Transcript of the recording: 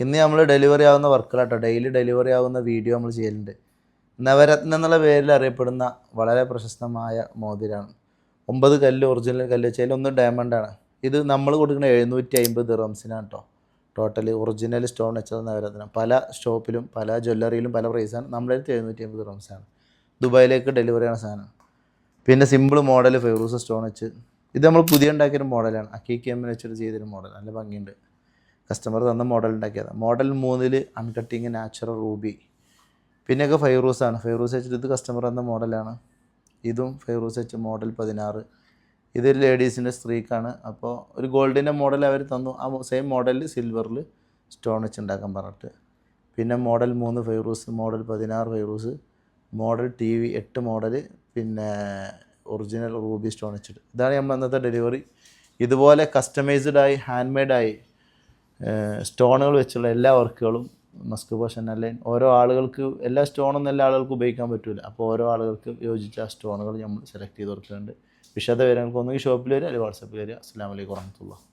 ഇന്ന് നമ്മൾ ഡെലിവറി ആവുന്ന വർക്കുകളാട്ടോ, ഡെയിലി ഡെലിവറി ആവുന്ന വീഡിയോ നമ്മൾ ചെയ്യലുണ്ട്. നവരത്നം എന്നുള്ള പേരിൽ അറിയപ്പെടുന്ന വളരെ പ്രശസ്തമായ മോതിരാണ്. 9 കല്ല് ഒറിജിനൽ കല്ല് വെച്ചാൽ ഒന്ന് ഡയമണ്ടാണ്. ഇത് നമ്മൾ കൊടുക്കുന്ന 750 ദിർഹംസിനാണ് കേട്ടോ. ടോട്ടൽ ഒറിജിനൽ സ്റ്റോൺ വെച്ചത് നവരത്നം. പല ഷോപ്പിലും പല ജ്വല്ലറിയിലും പല പ്രൈസാണ്. നമ്മളെ അടുത്ത് 750 ദിർഹംസാണ്. ദുബായിലേക്ക് ഡെലിവറി ആണ് സാധനം. പിന്നെ സിമ്പിൾ മോഡൽ ഫൈറൂസ് സ്റ്റോൺ വെച്ച്, ഇത് നമ്മൾ പുതിയ ഉണ്ടാക്കിയൊരു മോഡലാണ്. അക്കീക്ക് എമ്മിൽ വെച്ചിട്ട് ചെയ്തൊരു മോഡൽ, നല്ല ഭംഗിയുണ്ട്. കസ്റ്റമർ തന്ന മോഡൽ ഉണ്ടാക്കിയതാണ്. Model 3 uncutting natural ruby. പിന്നെയൊക്കെ ഫൈറൂസാണ്. ഫൈറൂസ് വെച്ചിട്ട് ഇത് കസ്റ്റമർ തന്ന മോഡലാണ്. ഇതും ഫൈറൂസ് വെച്ച് മോഡൽ 16. ഇതൊരു ലേഡീസിൻ്റെ സ്ത്രീക്കാണ്. അപ്പോൾ ഒരു ഗോൾഡിൻ്റെ മോഡൽ അവർ തന്നു. ആ സെയിം മോഡലിൽ സിൽവറിൽ സ്റ്റോൺ വെച്ച് ഉണ്ടാക്കാൻ പറഞ്ഞിട്ട്. പിന്നെ model 3 Fairuz, model 16 Fairuz, model TV 8 model, പിന്നെ ഒറിജിനൽ റൂബി സ്റ്റോൺ വെച്ചിട്ട്. ഇതാണ് നമ്മൾ അന്നത്തെ ഡെലിവറി. ഇതുപോലെ കസ്റ്റമൈസ്ഡായി ഹാൻഡ് മെയ്ഡായി സ്റ്റോണുകൾ വെച്ചുള്ള എല്ലാ വർക്കുകളും മസ്ക് പോഷൻ ലൈൻ. ഓരോ ആളുകൾക്ക് എല്ലാ സ്റ്റോണൊന്നും എല്ലാ ആളുകൾക്ക് ഉപയോഗിക്കാൻ പറ്റില്ല. അപ്പോൾ ഓരോ ആളുകൾക്ക് യോജിച്ച സ്റ്റോണുകൾ നമ്മൾ സെലക്ട് ചെയ്ത് കൊടുക്കുന്നുണ്ട്. വിശദ വിവരങ്ങൾക്ക് ഒന്നുകിൽ ഷോപ്പിൽ വരിക അല്ലെങ്കിൽ വാട്സാപ്പിൽ വരിക. അസ്സലാമു അലൈക്കും വറഹ്മത്തുള്ളാഹി.